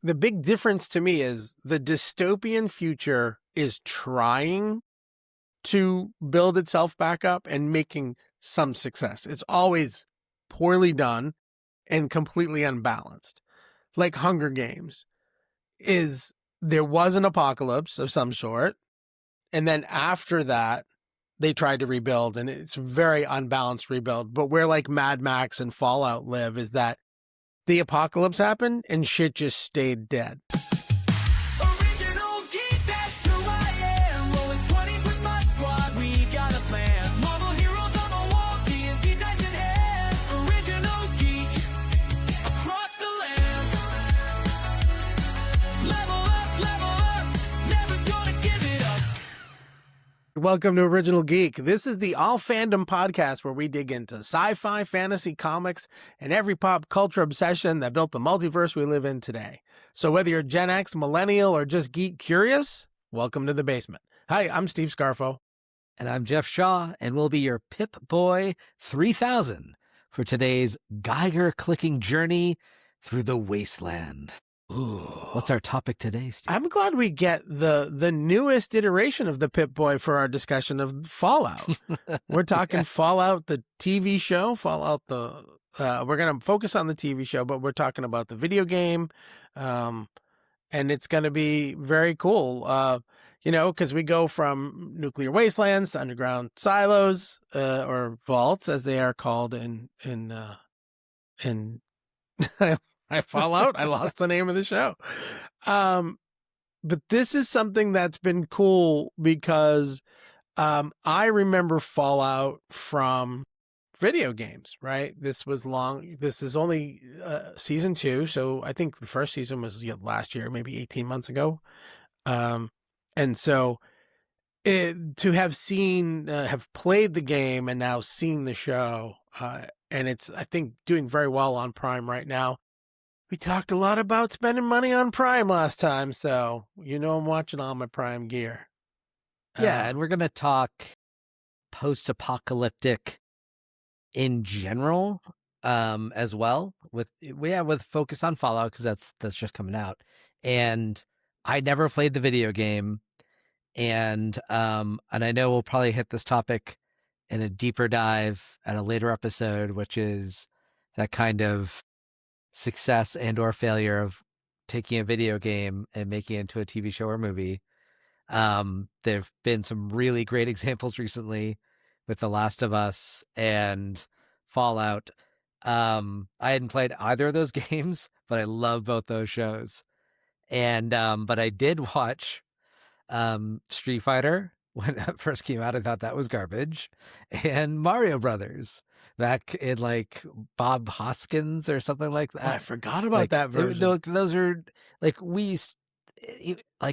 the big difference to me is the dystopian future is trying to build itself back up and making some success. It's always poorly done and completely unbalanced. Like Hunger Games there was an apocalypse of some sort, and then after that they tried to rebuild, and it's a very unbalanced rebuild. But where like Mad Max and Fallout live is that the apocalypse happened and shit just stayed dead. Original geek, that's who I am. Rolling 20s with my squad, we got a plan. Marvel heroes on the wall, D&D dice in hand. Original geek, across the land. Level up, never gonna give it up. Welcome to Original Geek. This is the all fandom podcast where we dig into sci-fi, fantasy, comics, and every pop culture obsession that built the multiverse we live in today. So whether you're Gen X, millennial, or just geek curious, welcome to the basement. Hi, I'm Steve Scarfo. And I'm Jeff Shaw, and we'll be your Pip-Boy 3000 for today's Geiger-clicking journey through the wasteland. Ooh, what's our topic today, Steve? I'm glad we get the newest iteration of the Pip-Boy for our discussion of Fallout. We're talking Fallout, the TV show, Fallout we're going to focus on the TV show, but we're talking about the video game, and it's going to be very cool. Because we go from nuclear wastelands to underground silos, or vaults, as they are called in I Fallout. I lost the name of the show. But this is something that's been cool because I remember Fallout from video games, right? This is only season 2. So I think the first season was last year, maybe 18 months ago. And so to have played the game and now seen the show, and it's, I think, doing very well on Prime right now. We talked a lot about spending money on Prime last time, so I'm watching all my Prime gear. Yeah, and we're going to talk post-apocalyptic in general as well, with focus on Fallout, because that's just coming out. And I never played the video game, and I know we'll probably hit this topic in a deeper dive at a later episode, which is that kind of success and or failure of taking a video game and making it into a TV show or movie. There've been some really great examples recently with The Last of Us and Fallout. I hadn't played either of those games, but I love both those shows. And but I did watch Street Fighter when it first came out. I thought that was garbage. And Mario Brothers back in like Bob Hoskins or something like that. I forgot about that version. Those are like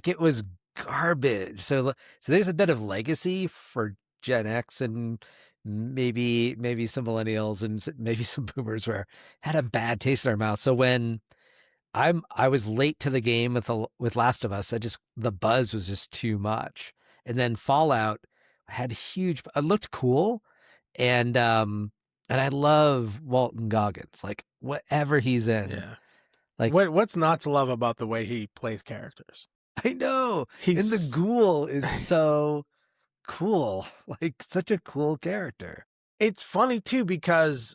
it was garbage. So there's a bit of legacy for Gen X and maybe some millennials and maybe some boomers where had a bad taste in our mouth. So when I was late to the game with Last of Us, the buzz was just too much. And then Fallout had it looked cool, and I love Walton Goggins, like whatever he's in. Yeah. Like what's not to love about the way he plays characters? I know. And the ghoul is so cool, like such a cool character. It's funny too, because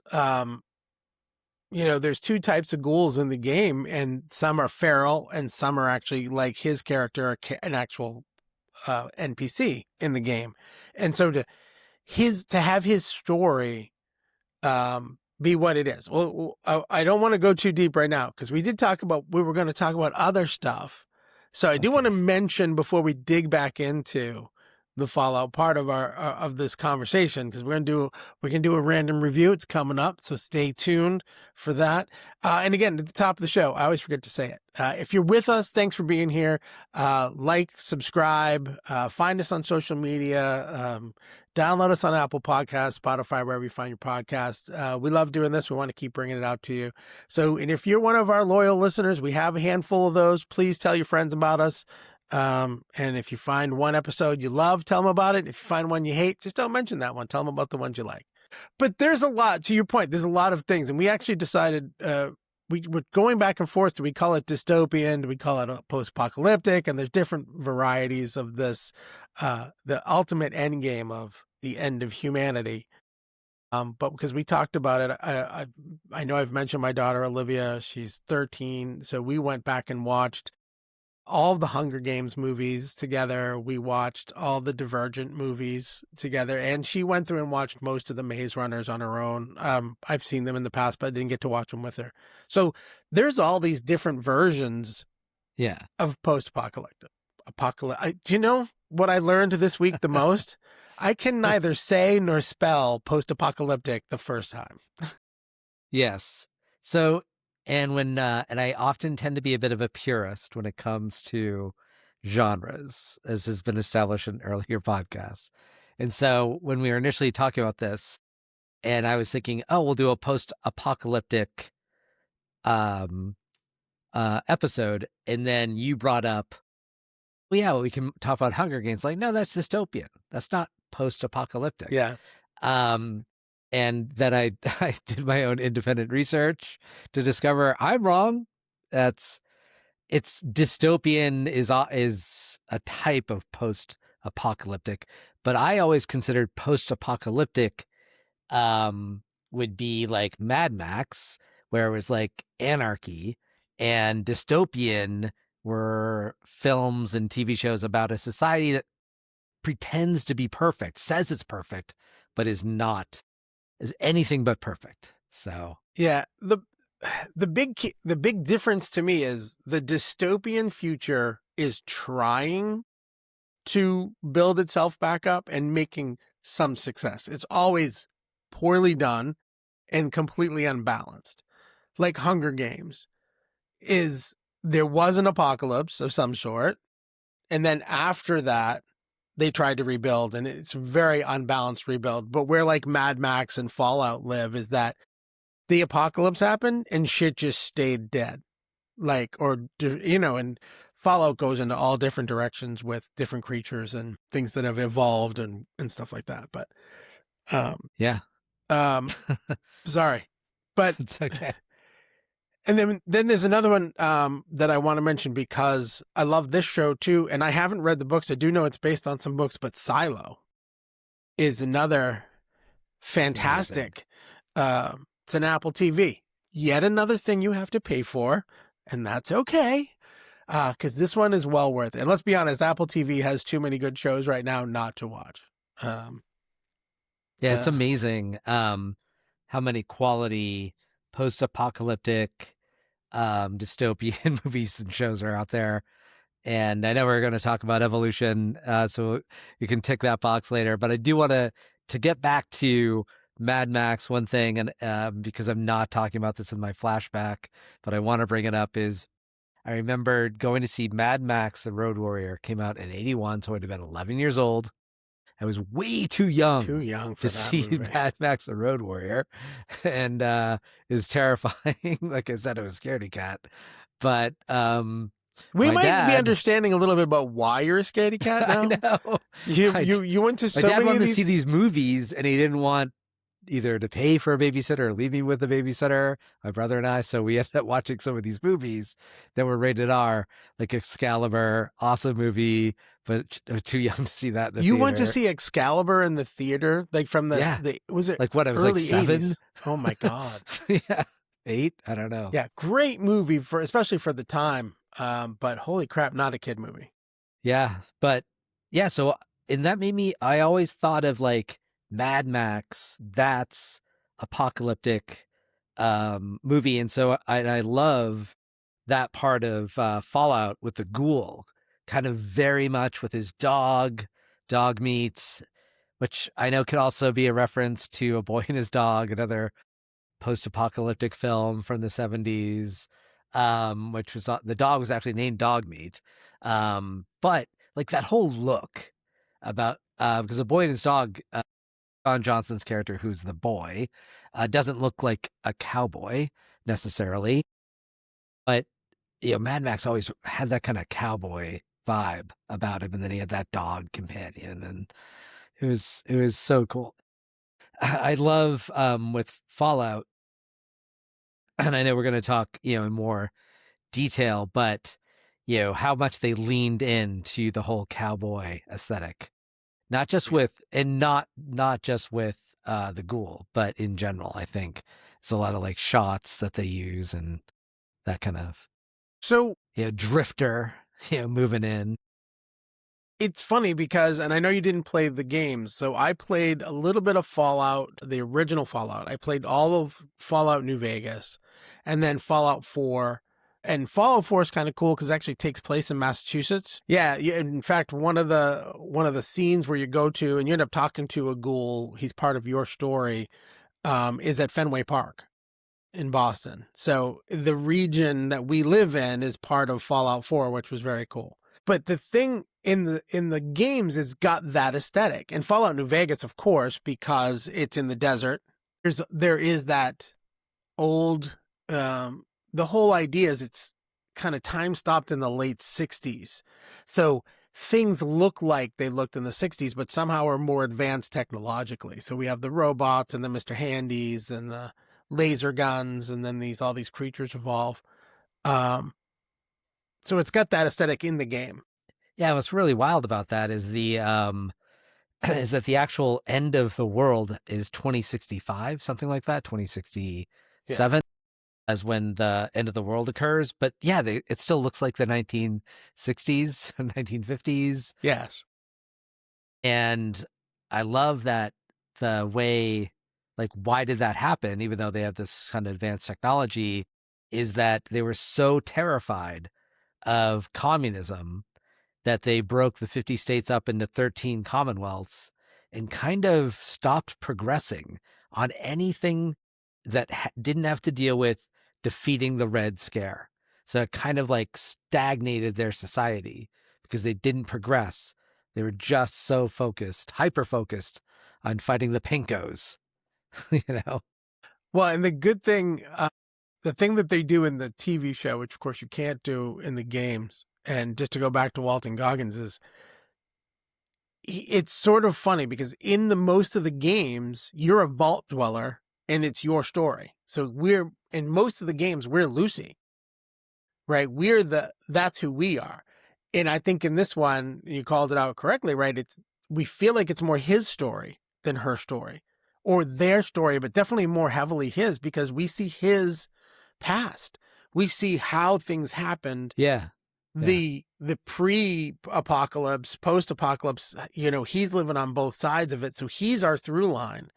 there's 2 types of ghouls in the game, and some are feral and some are actually like his character, an actual NPC in the game. And so to have his story be what it is. Well, I don't want to go too deep right now, because we were going to talk about other stuff. So I do want to mention, before we dig back into the Fallout part of of this conversation, because we can do a random review. It's coming up, so stay tuned for that. And again, at the top of the show, I always forget to say it. If you're with us, thanks for being here. Like, subscribe, find us on social media, download us on Apple Podcasts, Spotify, wherever you find your podcasts. We love doing this. We want to keep bringing it out to you. So, and if you're one of our loyal listeners, we have a handful of those. Please tell your friends about us. And if you find one episode you love, tell them about it. If you find one you hate, just don't mention that one. Tell them about the ones you like. But there's a lot, to your point, there's a lot of things. And we actually decided, we're going back and forth. Do we call it dystopian? Do we call it a post-apocalyptic? And there's different varieties of this, the ultimate end game of the end of humanity. But because we talked about it, I know I've mentioned my daughter Olivia. She's 13, so we went back and watched all the Hunger Games movies together. We watched all the Divergent movies together, and she went through and watched most of the Maze Runners on her own. I've seen them in the past, but I didn't get to watch them with her. So there's all these different versions Yeah. of post-apocalyptic. Do you know what I learned this week the most? I can neither say nor spell post-apocalyptic the first time. Yes. So, and I often tend to be a bit of a purist when it comes to genres, as has been established in earlier podcasts. And so when we were initially talking about this, and I was thinking, oh, we'll do a post-apocalyptic episode, and then you brought up, well, yeah, we can talk about Hunger Games. Like, no, that's dystopian. That's not post-apocalyptic. Yeah. And then I did my own independent research to discover I'm wrong. It's dystopian is a type of post-apocalyptic, but I always considered post-apocalyptic would be like Mad Max, where it was like anarchy, and dystopian were films and TV shows about a society that pretends to be perfect, says it's perfect, but is anything but perfect. So yeah, the big difference to me is the dystopian future is trying to build itself back up and making some success. It's always poorly done and completely unbalanced. Like Hunger Games there was an apocalypse of some sort, and then after that they tried to rebuild, and it's a very unbalanced rebuild. But where like Mad Max and Fallout live is that the apocalypse happened and shit just stayed dead. And Fallout goes into all different directions with different creatures and things that have evolved and stuff like that. But yeah, sorry, but it's okay. And then there's another one that I want to mention because I love this show too, and I haven't read the books. I do know it's based on some books, but Silo is another fantastic. It's an Apple TV. Yet another thing you have to pay for, and that's okay, because this one is well worth it. And let's be honest, Apple TV has too many good shows right now not to watch. Yeah, it's amazing how many quality post-apocalyptic dystopian movies and shows are out there. And I know we're going to talk about evolution, so you can tick that box later. But I do want to get back to Mad Max. One thing, and because I'm not talking about this in my flashback, but I want to bring it up, is I remember going to see Mad Max: The Road Warrior. Came out in '81, so I'd have been 11 years old. I was way too young for to that see movie. Mad Max: The Road Warrior, and it was terrifying. Like I said, it was scaredy cat. But we might be understanding a little bit about why you're a scaredy cat now. I know. You went to so my dad many wanted of to these... see these movies, and he didn't want either to pay for a babysitter or leave me with a babysitter, my brother and I. So we ended up watching some of these movies that were rated R, like Excalibur, awesome movie, but I was too young to see that in the You theater. went to see Excalibur in the theater, like from the was it like what? I was early like 7. 80s? Oh my god! Yeah, 8. I don't know. Yeah, great movie especially for the time. But holy crap, not a kid movie. Yeah, but yeah. So and that made me. I always thought of like Mad Max. That's apocalyptic movie, and so I love that part of Fallout with the ghoul, kind of very much with his dog meats, which I know could also be a reference to A Boy and His Dog, another post-apocalyptic film from the 70s, which was the dog was actually named Dog Meat. But like that whole look about because A Boy and His Dog, John Johnson's character, who's the boy, doesn't look like a cowboy necessarily, but Mad Max always had that kind of cowboy vibe about him, and then he had that dog companion, and it was so cool. I love with Fallout, and I know we're going to talk, in more detail, but how much they leaned into the whole cowboy aesthetic, not just Yeah. with, and not just with the ghoul, but in general. I think it's a lot of like shots that they use and that kind of So drifter, moving in. it's funny because, and I know you didn't play the games, so I played a little bit of Fallout, the original Fallout. I played all of Fallout New Vegas, and then Fallout 4. And Fallout 4 is kind of cool because it actually takes place in Massachusetts. Yeah, in fact, one of the scenes where you go to and you end up talking to a ghoul, he's part of your story, is at Fenway Park in Boston. So the region that we live in is part of Fallout 4, which was very cool. But the thing in the games is got that aesthetic. And Fallout New Vegas, of course, because it's in the desert. There is that old the whole idea is it's kind of time stopped in the late 60s. So things look like they looked in the 60s, but somehow are more advanced technologically. So we have the robots and the Mr. Handys and the laser guns, and then all these creatures evolve. So it's got that aesthetic in the game. Yeah, what's really wild about that is the is that the actual end of the world is 2065, something like that, 2067 as when the end of the world occurs. But yeah, it still looks like the 1960s, 1950s. Yes. And I love that the way, like, why did that happen? Even though they have this kind of advanced technology, is that they were so terrified of communism that they broke the 50 states up into 13 commonwealths and kind of stopped progressing on anything that didn't have to deal with defeating the Red Scare. So it kind of like stagnated their society because they didn't progress. They were just so focused, hyper focused on fighting the Pinkos, Well, and the good thing, the thing that they do in the TV show, which of course you can't do in the games, and just to go back to Walton Goggins, is it's sort of funny because in most of the games, you're a vault dweller and it's your story. So in most of the games, we're Lucy, right? That's who we are. And I think in this one, you called it out correctly, right? We feel like it's more his story than her story or their story, but definitely more heavily his, because we see his past. We see how things happened. Yeah. The pre-apocalypse, post-apocalypse, he's living on both sides of it. So he's our through line.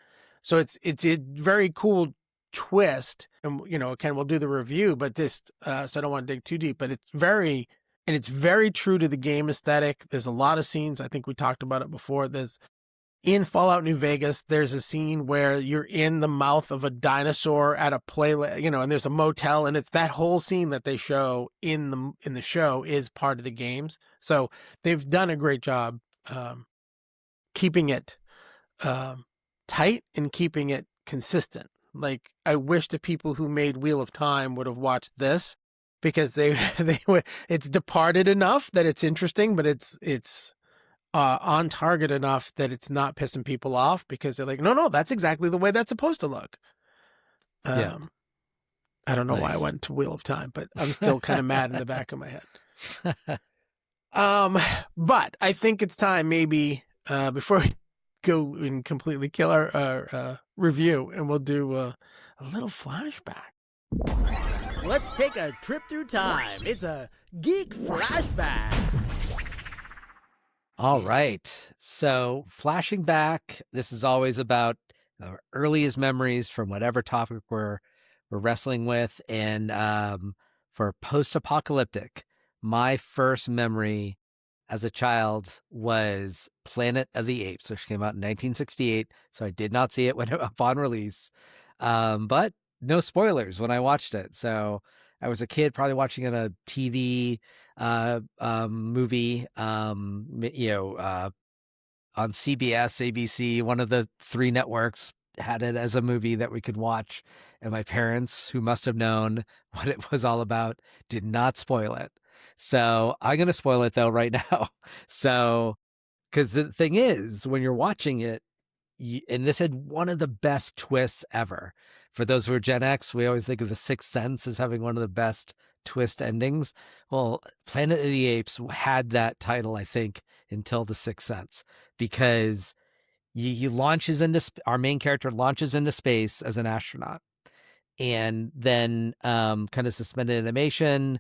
So it's a very cool twist. And, Ken, we'll do the review, but just, so I don't want to dig too deep, but it's very true to the game aesthetic. There's a lot of scenes. I think we talked about it before. In Fallout New Vegas, there's a scene where you're in the mouth of a dinosaur at a and there's a motel, and it's that whole scene that they show in the show is part of the games. So they've done a great job keeping it tight and keeping it consistent. Like, I wish the people who made Wheel of Time would have watched this, because it's departed enough that it's interesting, but it's on target enough that it's not pissing people off, because they're like, no, that's exactly the way that's supposed to look. Yeah. I don't know why I Nice. went to Wheel of Time, but I'm still kind of mad in the back of my head. But I think it's time, maybe, before we go and completely kill our review, and we'll do a little flashback. Let's take a trip through time. It's a Geek flashback. All right. So, flashing back, this is always about our earliest memories from whatever topic we're wrestling with. And for post-apocalyptic, my first memory as a child was Planet of the Apes, which came out in 1968. So I did not see it upon release, but no spoilers when I watched it. So I was a kid, probably watching it on a TV movie, on CBS, ABC, one of the three networks had it as a movie that we could watch. And my parents, who must have known what it was all about, did not spoil it. So I'm going to spoil it though right now. So, because the thing is, when you're watching it, and this had one of the best twists ever. For those who are Gen X, we always think of The Sixth Sense as having one of the best twist endings. Well, Planet of the Apes had that title, I think, until The Sixth Sense, because he launches into our main character launches into space as an astronaut, and then kind of suspended animation.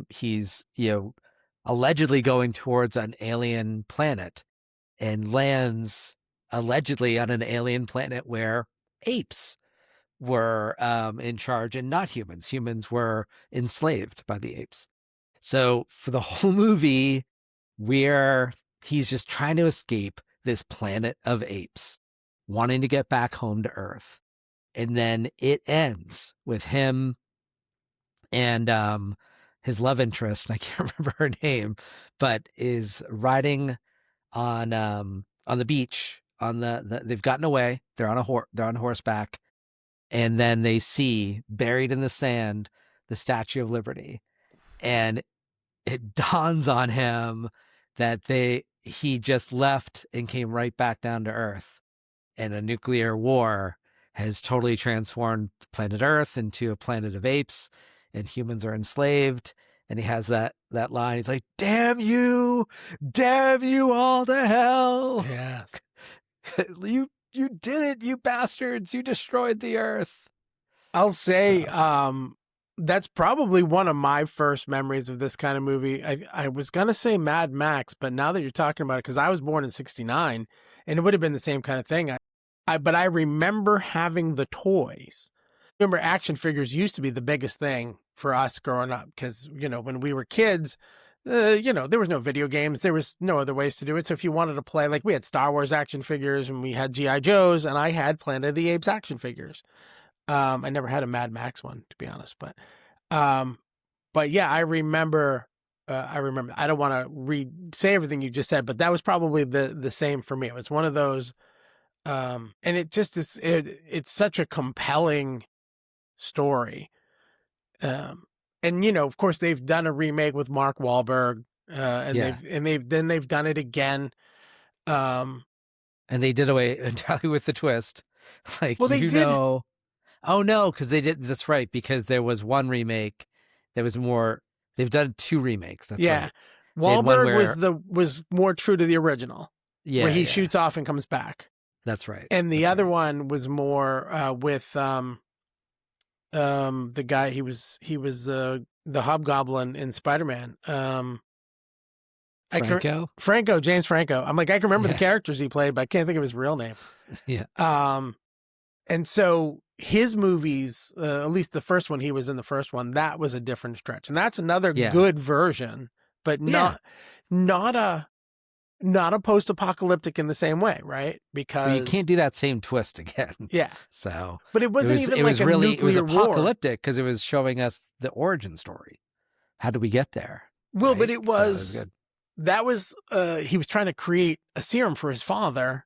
He's allegedly going towards an alien planet and lands allegedly on an alien planet where apes were in charge and not humans. Humans were enslaved by the apes. So for the whole movie, he's just trying to escape this planet of apes, wanting to get back home to Earth. And then it ends with him and his love interest, and I can't remember her name, but is riding on the beach they've gotten away. They're on horseback, and then they see buried in the sand the Statue of Liberty, and it dawns on him that he just left and came right back down to Earth, and a nuclear war has totally transformed planet Earth into a planet of apes, and humans are enslaved. And he has that line. He's like, damn you all to hell. Yes. You did it, you bastards. You destroyed the Earth. I'll say that's probably one of my first memories of this kind of movie. I was going to say Mad Max, but now that you're talking about it, because I was born in 1969, and it would have been the same kind of thing. But I remember having the toys. Remember, action figures used to be the biggest thing for us growing up, because, when we were kids, there was no video games. There was no other ways to do it. So if you wanted to play, like, we had Star Wars action figures and we had G.I. Joes, and I had Planet of the Apes action figures. I never had a Mad Max one, to be honest, but yeah, I remember, I don't want to say everything you just said, but that was probably the same for me. It was one of those, and it just is, it's such a compelling story. And of course they've done a remake with Mark Wahlberg, and they've done it again. And they did away entirely with the twist. Like, well, they did. Oh no, because they did. That's right. Because there was one remake. There was more. They've done 2 remakes. That's right. Wahlberg was more true to the original. Yeah, where he shoots off and comes back. That's right. And the other one was more with the guy. He was the Hobgoblin in Spider-Man. James Franco. I'm like, I can remember the characters he played, but I can't think of his real name. Yeah. And so his movies, at least the first one, he was in the first one, that was a different stretch. And that's another good version, but not a post-apocalyptic in the same way, right? Because you can't do that same twist again. Yeah. So but it wasn't even like a nuclear war. It was apocalyptic because it was showing us the origin story. How did we get there? Well, right? but it was, so good. That was, he was trying to create a serum for his father,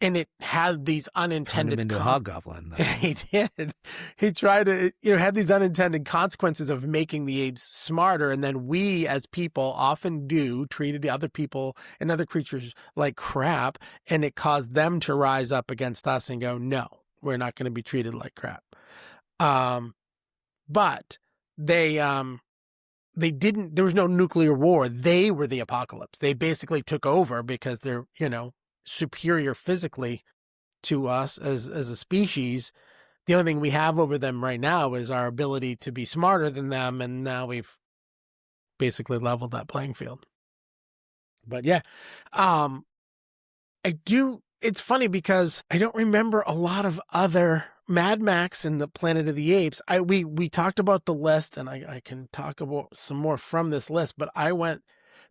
and it had these unintended Turned him into a hobgoblin. He did. He tried to, had these unintended consequences of making the apes smarter. And then we as people often treated the other people and other creatures like crap. And it caused them to rise up against us and go, no, we're not going to be treated like crap. But they didn't, there was no nuclear war. They were the apocalypse. They basically took over because they're, superior physically to us as a species. The only thing we have over them right now is our ability to be smarter than them, and now we've basically leveled that playing field. But yeah, it's funny because I don't remember a lot of other Mad Max and the Planet of the Apes. We talked about the list, and I can talk about some more from this list, but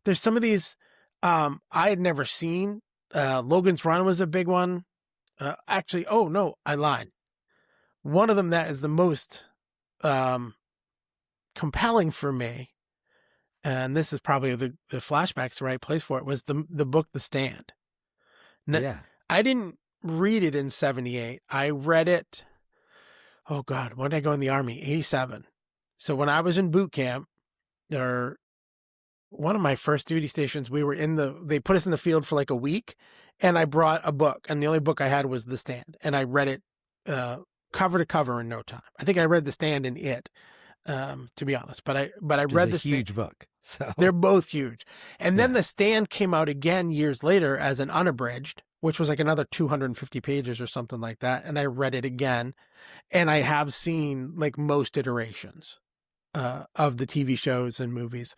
there's some of these I had never seen. Logan's Run was a big one. Actually, oh no, I lied. One of them that is the most compelling for me, and this is probably the flashback's the right place for it, was the book The Stand. Now, I didn't read it in 1978. I read it, oh God, when did I go in the Army? 1987. So when I was in boot camp, or one of my first duty stations, they put us in the field for like a week, and I brought a book, and the only book I had was The Stand, and I read it cover to cover in no time. I think I read The Stand and It, to be honest, but I Which read is a huge book. So They're both huge. And then Yeah. The Stand came out again years later as an unabridged, which was like another 250 pages or something like that. And I read it again. And I have seen like most iterations of the TV shows and movies.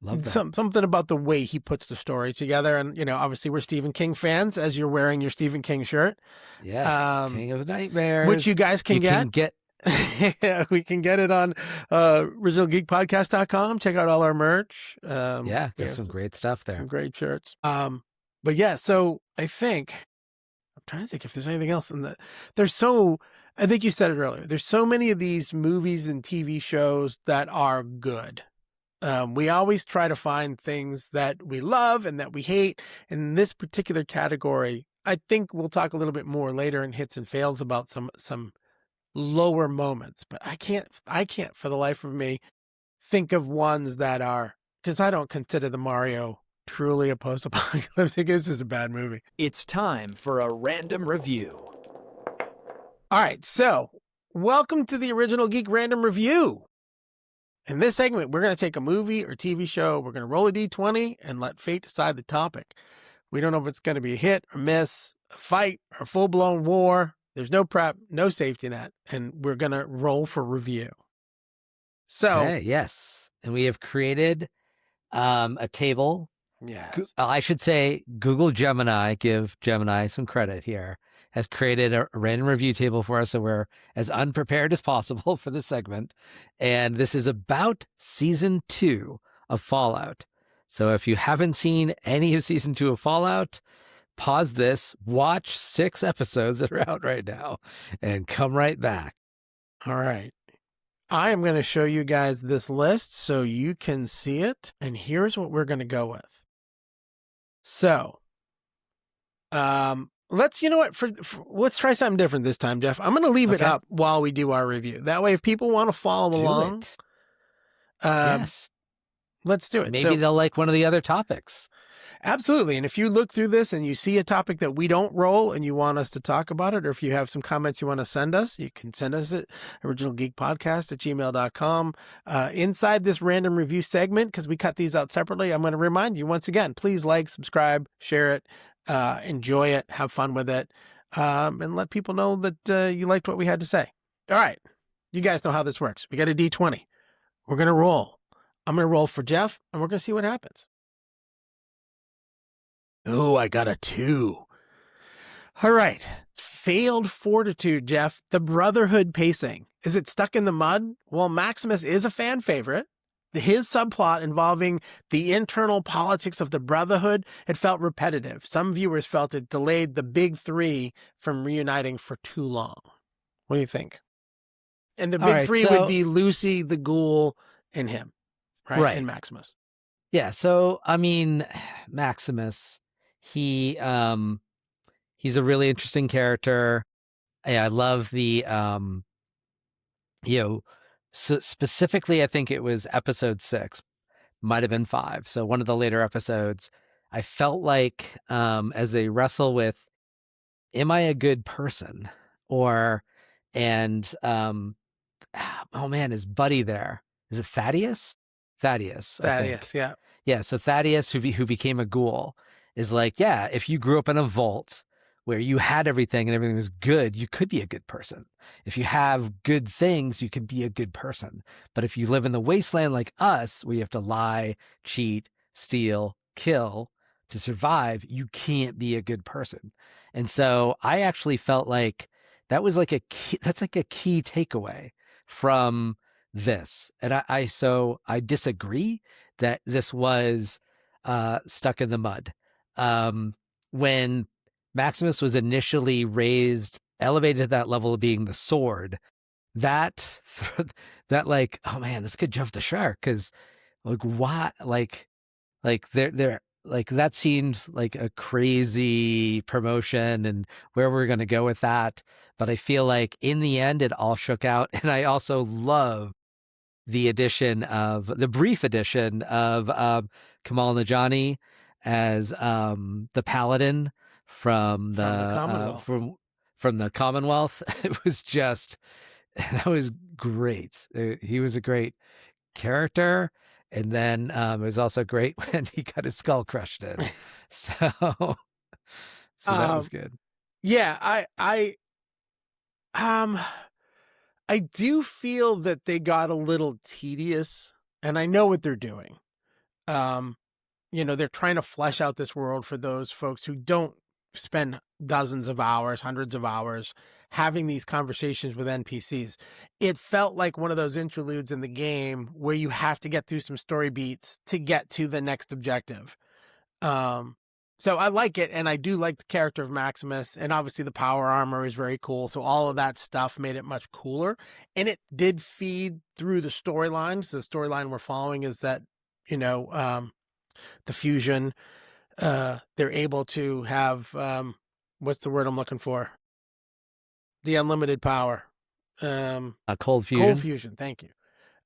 love that. Something about the way he puts the story together. And, obviously we're Stephen King fans, as you're wearing your Stephen King shirt. Yes, King of Nightmares. Which you guys can get. Yeah, we can get it on originalgeekpodcast.com. Check out all our merch. Got some great stuff there. Some great shirts. But yeah, so I think I'm trying to think if there's anything else in that. I think you said it earlier. There's so many of these movies and TV shows that are good. We always try to find things that we love and that we hate. In this particular category, I think we'll talk a little bit more later in hits and fails about some lower moments, but I can't for the life of me think of ones that are, because I don't consider the Mario truly a post-apocalyptic. This is a bad movie. It's time for a random review. All right, so welcome to the Original Geek Random Review. In this segment, we're going to take a movie or TV show, we're going to roll a D20 and let fate decide the topic. We don't know if it's going to be a hit or miss, a fight or a full-blown war. There's no prep, no safety net, and we're going to roll for review. So, Okay, yes. And we have created a table. yes. I should say Google Gemini, give Gemini some credit here, has created a random review table for us, so we're as unprepared as possible for this segment. And this is about season 2 of Fallout. So if you haven't seen any of season 2 of Fallout, pause this, watch 6 episodes that are out right now, and come right back. All right. I am going to show you guys this list so you can see it. And here's what we're going to go with. So, let's try something different this time, Jeff. I'm going to leave it up while we do our review. That way, if people want to follow along, yes, let's do it. Maybe they'll like one of the other topics. Absolutely. And if you look through this and you see a topic that we don't roll and you want us to talk about it, or if you have some comments you want to send us, you can send us at originalgeekpodcast@gmail.com. Inside this random review segment, because we cut these out separately, I'm going to remind you once again, please like, subscribe, share it, enjoy it, have fun with it, and let people know that you liked what we had to say. All right. You guys know how this works. We got a D20. We're going to roll. I'm going to roll for Jeff, and we're going to see what happens. Oh, I got a 2. All right. Failed fortitude, Jeff. The Brotherhood pacing. Is it stuck in the mud? Well, Maximus is a fan favorite. His subplot involving the internal politics of the Brotherhood, it felt repetitive. Some viewers felt it delayed the big 3 from reuniting for too long. What do you think? And the big 3 would be Lucy, the Ghoul, and him, right? And Maximus. Yeah, so, I mean, Maximus... he's a really interesting character. I love the so specifically I think it was episode 6, might have been 5. So one of the later episodes, I felt like as they wrestle with, am I a good person? Oh man, his buddy there. Is it Thaddeus? Thaddeus, yeah. Yeah, so Thaddeus, who became a ghoul, is like, yeah, if you grew up in a vault where you had everything and everything was good, you could be a good person. If you have good things, you can be a good person. But if you live in the wasteland like us, where you have to lie, cheat, steal, kill to survive, you can't be a good person. And so I actually felt like that was like that's like a key takeaway from this. And I disagree that this was stuck in the mud. When Maximus was initially elevated to that level of being the sword, that like, oh man, this could jump the shark, because like why, like they're like, that seems like a crazy promotion and where we're going to go with that. But I feel like in the end it all shook out. And I also love the brief addition of Kamal Najani as the paladin from the from the Commonwealth. It was just that was great. He was a great character, and then it was also great when he got his skull crushed in. So, so that was Um, good. yeah, um, I do feel that they got a little tedious, and I know what they're doing. Um, they're trying to flesh out this world for those folks who don't spend dozens of hours, hundreds of hours having these conversations with NPCs. It felt like one of those interludes in the game where you have to get through some story beats to get to the next objective. Um, so I like it, and I do like the character of Maximus, and obviously the power armor is very cool. So all of that stuff made it much cooler, and it did feed through the storyline. So the storyline we're following is that the fusion, they're able to have what's the word I'm looking for? The unlimited power. A cold Cold fusion. fusion. Thank you.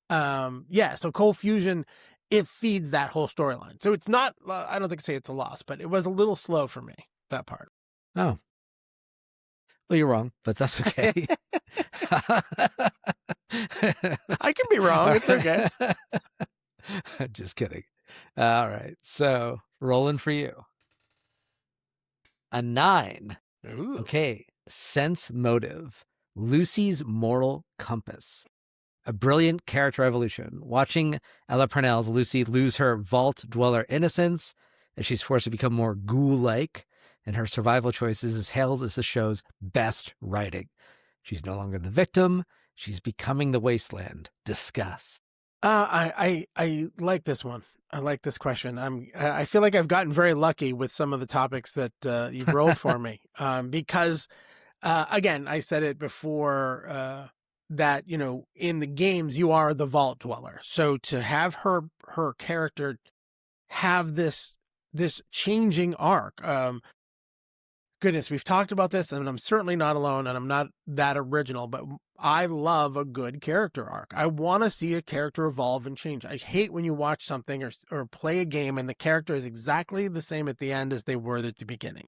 Yeah, so cold fusion, it feeds that whole storyline. So it's not, I don't think say it's a loss, but it was a little slow for me, that part. Oh, well, you're wrong, but that's okay. I can be wrong. It's okay. Just kidding. All right. So rolling for you. A 9. Ooh. Okay. Sense motive. Lucy's moral compass. A brilliant character evolution. Watching Ella Purnell's Lucy lose her vault dweller innocence as she's forced to become more ghoul-like, and her survival choices is hailed as the show's best writing. She's no longer the victim. She's becoming the wasteland. Discuss. I like this one. I like this question. I feel like I've gotten very lucky with some of the topics that you've rolled for me. Because again, I said it before that in the games you are the vault dweller. So to have her character have this changing arc. Goodness, we've talked about this, and I'm certainly not alone, and I'm not that original, but I love a good character arc. I want to see a character evolve and change. I hate when you watch something or play a game and the character is exactly the same at the end as they were at the beginning.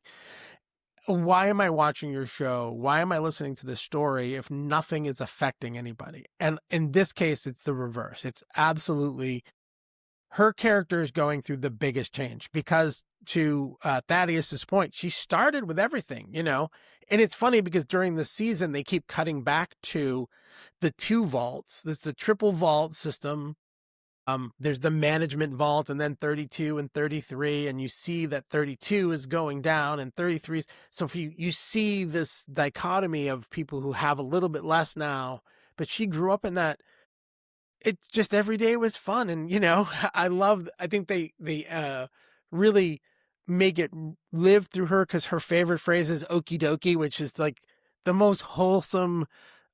Why am I watching your show? Why am I listening to this story if nothing is affecting anybody? And in this case, it's the reverse. It's absolutely her character is going through the biggest change because to Thaddeus's point, she started with everything, and it's funny because during the season, they keep cutting back to the 2 vaults. There's the triple vault system. There's the management vault, and then 32 and 33, and you see that 32 is going down and 33. So if you see this dichotomy of people who have a little bit less now, but she grew up in that. It's just every day was fun. And, I think they really make it live through her because her favorite phrase is okie dokie, which is like the most wholesome,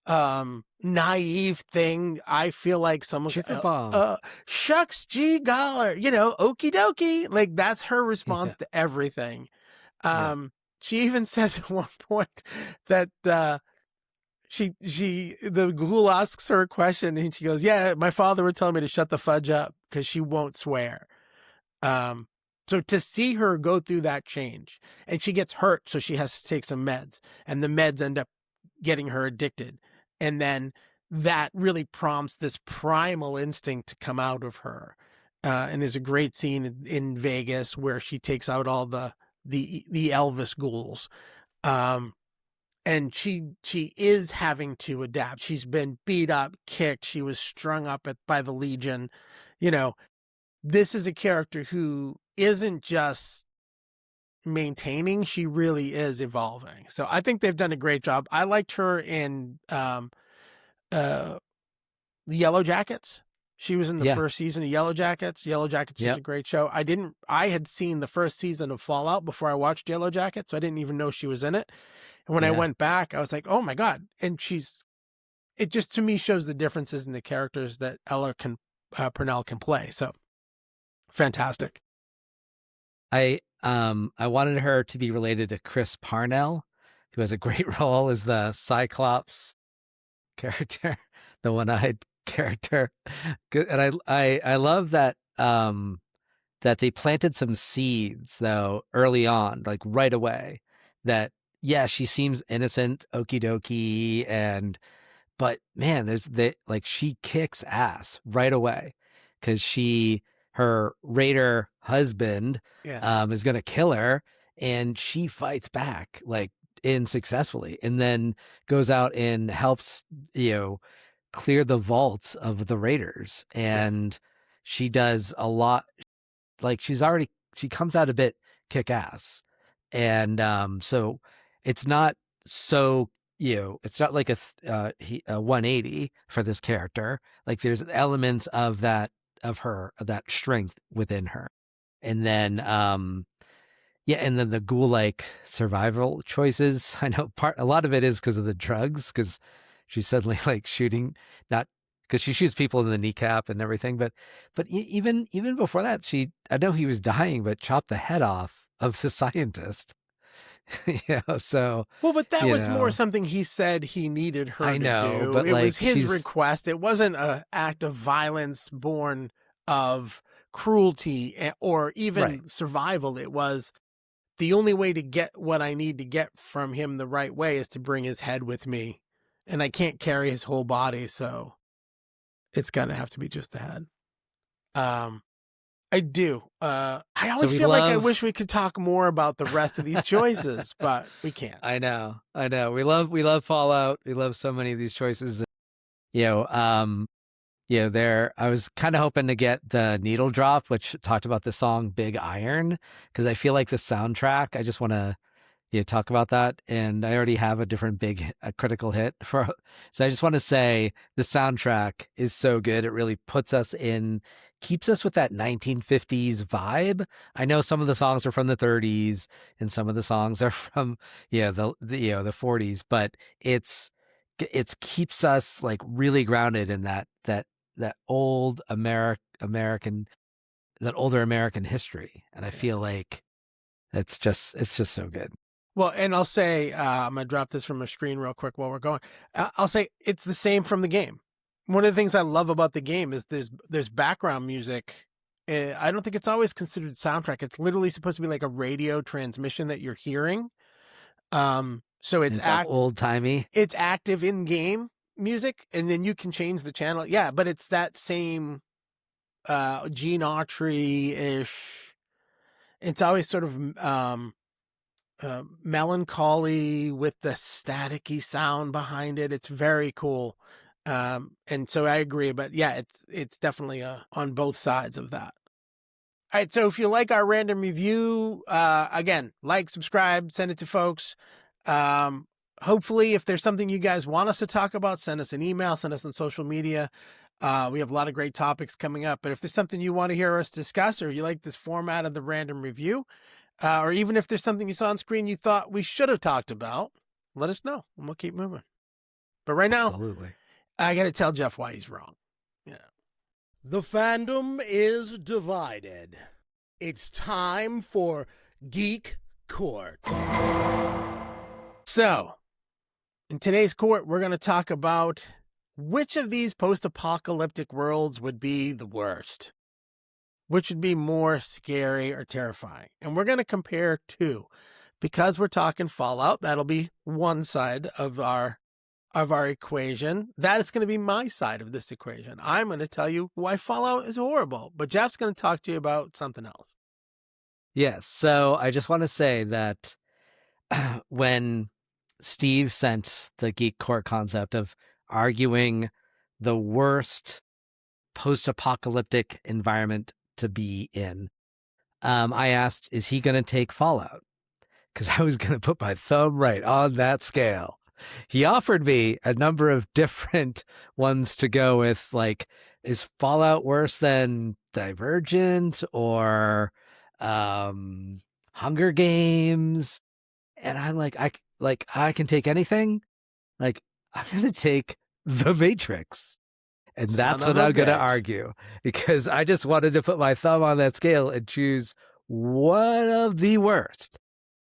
naive thing. I feel like someone, Sugar bomb. shucks, gee, gollar, okie dokie. Like that's her response to everything. She even says at one point that, the ghoul asks her a question and she goes, yeah, my father would tell me to shut the fudge up because she won't swear. So to see her go through that change, and she gets hurt, so she has to take some meds, and the meds end up getting her addicted. And then that really prompts this primal instinct to come out of her. And there's a great scene in Vegas where she takes out all the Elvis ghouls. And she is having to adapt. She's been beat up, kicked. She was strung up by the Legion. This is a character who isn't just maintaining, she really is evolving. So I think they've done a great job. I liked her in the Yellow Jackets. She was in the first season of Yellow Jackets. Yellow Jackets is a great show. I had seen the first season of Fallout before I watched Yellow Jackets, so I didn't even know she was in it. And when I went back, I was like, oh my God. And it just to me shows the differences in the characters that Ella Purnell can play. So fantastic. I wanted her to be related to Chris Parnell, who has a great role as the Cyclops character, the one-eyed character. And I love that that they planted some seeds though early on, like right away, that yeah, she seems innocent, okie dokie, but man, she kicks ass right away because her raider husband Yeah. is gonna kill her, and she fights back like successfully, and then goes out and helps clear the vaults of the raiders, Yeah. and she does a lot. Like she comes out a bit kick ass, and so it's not so it's not like a 180 for this character. Like there's elements of that of that strength within her, and then yeah, and then the ghoul-like survival choices. I know a lot of it is because of the drugs, because she's suddenly like shooting, not because she shoots people in the kneecap and everything, but even before that, I know he was dying, but chopped the head off of the scientist. So Well, but that you was more know, something he said he needed her I to know, do. but It was like his she's request. It wasn't an act of violence born of cruelty or right. even survival. It was the only way to get what I need to get from him the right way is to bring his head with me. And I can't carry his whole body, so it's going to have to be just the head. I do. I So always we feel like I wish love. we could talk more about the rest of these choices, but we can't. I know, I know. We love Fallout. We love so many of these choices. You know, there I was kind of hoping to get the needle drop, which talked about the song Big Iron, because I feel like the soundtrack, I just want to talk about that, and I already have a different a critical hit for so I just want to say the soundtrack is so good. It really keeps us with that 1950s vibe. I know some of the songs are from the 30s and some of the songs are from the 40s, but it keeps us like really grounded in that old American, that older American history, and I Yeah. feel like it's just so good. Well, and I'll say, I'm going to drop this from my screen real quick while we're going. I'll say it's the same from the game. One of the things I love about the game is there's background music. I don't think it's always considered soundtrack. It's literally supposed to be like a radio transmission that you're hearing. So And it's like old timey. it's active in game music, and then you can change the channel. Yeah, but it's that same Gene Autry ish. It's always sort of melancholy with the staticky sound behind it. It's very cool. And so I agree, but yeah, it's definitely on both sides of that. All right, so if you like our random review, again, like, subscribe, send it to folks. Hopefully, if there's something you guys want us to talk about, send us an email, send us on social media. We have a lot of great topics coming up, but if there's something you want to hear us discuss, or you like this format of the random review, or even if there's something you saw on screen you thought we should have talked about, let us know and we'll keep moving. But right now, Absolutely. I got to tell Jeff why he's wrong. Yeah. The fandom is divided. It's time for Geek Court. So, in today's court, we're going to talk about which of these post-apocalyptic worlds would be the worst. Which would be more scary or terrifying? And we're going to compare two. Because we're talking Fallout, that'll be one side of our equation. That is going to be my side of this equation. I'm going to tell you why Fallout is horrible, but Jeff's going to talk to you about something else. Yes. So I just want to say that when Steve sent the Geek Core concept of arguing the worst post-apocalyptic environment to be in, I asked, is he going to take Fallout? Because I was going to put my thumb right on that scale. He offered me a number of different ones to go with, like, is Fallout worse than Divergent or Hunger Games? And I'm like, I can take anything. Like, I'm gonna take The Matrix. And Son that's of what a I'm gonna bitch. argue, because I just wanted to put my thumb on that scale and choose one of the worst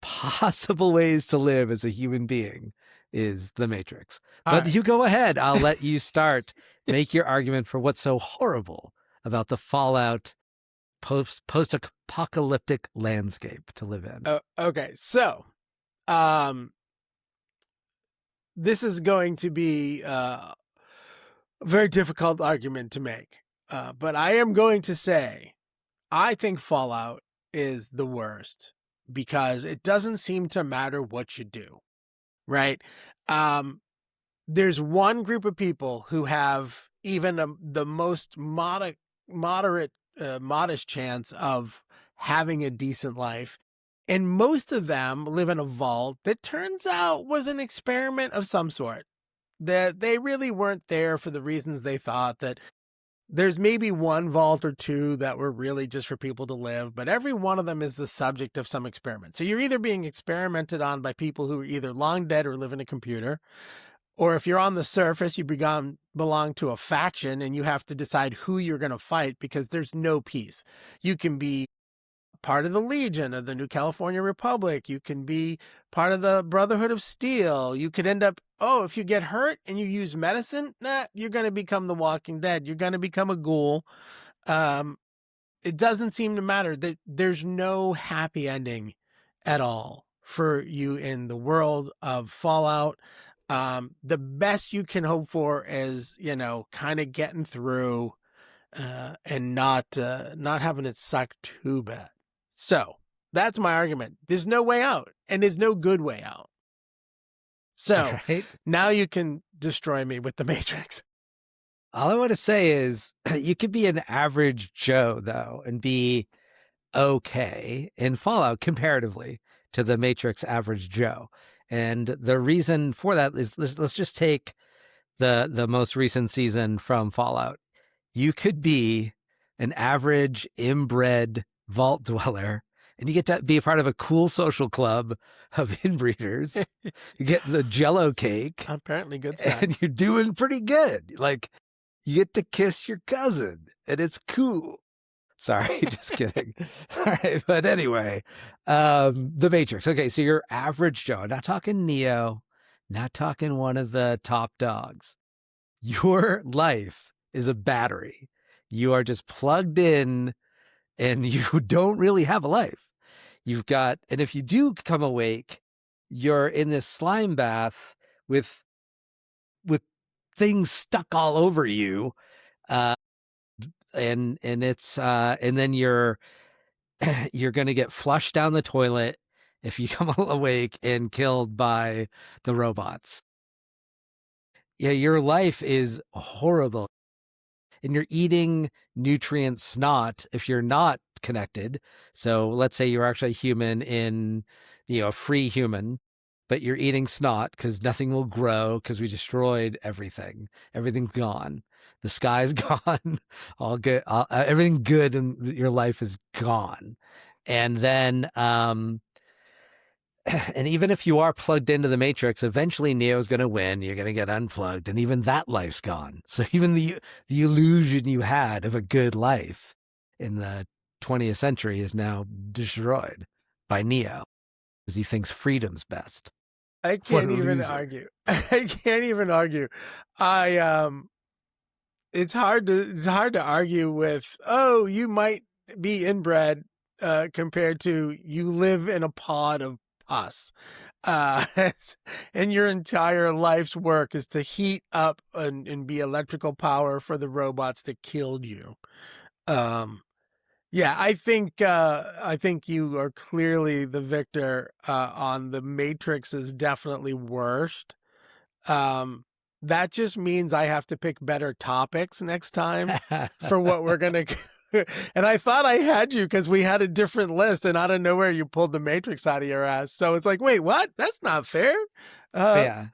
possible ways to live as a human being is The Matrix. All But right. you go ahead. I'll let you start. Make your argument for what's so horrible about the Fallout post-apocalyptic landscape to live in. Okay. So, this is going to be a very difficult argument to make. But I am going to say, I think Fallout is the worst because it doesn't seem to matter what you do, right? There's one group of people who have even the most modest chance of having a decent life. And most of them live in a vault that turns out was an experiment of some sort. That they really weren't there for the reasons they thought, that there's maybe one vault or two that were really just for people to live, but every one of them is the subject of some experiment. So you're either being experimented on by people who are either long dead or live in a computer, or if you're on the surface, you belong to a faction and you have to decide who you're going to fight because there's no peace. You can be part of the Legion of the New California Republic. You can be part of the Brotherhood of Steel. You could end up, if you get hurt and you use medicine, you're going to become the Walking Dead. You're going to become a ghoul. It doesn't seem to matter. That there's no happy ending at all for you in the world of Fallout. The best you can hope for is, kind of getting through and not having it suck too bad. So that's my argument. There's no way out, and there's no good way out. So now you can destroy me with the Matrix. All I want to say is you could be an average Joe, though, and be okay in Fallout comparatively to the Matrix average Joe. And the reason for that is, let's just take the most recent season from Fallout. You could be an average inbred vault dweller, and you get to be a part of a cool social club of inbreeders. You get the Jello cake. Apparently good snacks. And you're doing pretty good. Like, you get to kiss your cousin, and it's cool. Sorry, just kidding. All right, but anyway, the Matrix. Okay, so you're average Joe. Not talking Neo, not talking one of the top dogs. Your life is a battery. You are just plugged in, and you don't really have a life. And if you do come awake, you're in this slime bath with things stuck all over you. And then you're going to get flushed down the toilet if you come awake and killed by the robots. Yeah, your life is horrible. And you're eating nutrient snot if you're not connected. So let's say you're actually a human a free human, but you're eating snot because nothing will grow because we destroyed everything. Everything's gone. The sky's gone. All good. Everything good in your life is gone. And then, and even if you are plugged into the Matrix, eventually Neo's going to win. You're going to get unplugged, and even that life's gone. So even the illusion you had of a good life in the 20th century is now destroyed by Neo because he thinks freedom's best. I can't even argue. I can't even argue. It's hard to argue with, you might be inbred compared to you live in a pod of pus. And your entire life's work is to heat up and be electrical power for the robots that killed you. Yeah, I think you are clearly the victor on the Matrix is definitely worst. That just means I have to pick better topics next time for what we're going to. And I thought I had you because we had a different list, and out of nowhere you pulled the Matrix out of your ass. So it's like, wait, what? That's not fair. Yeah,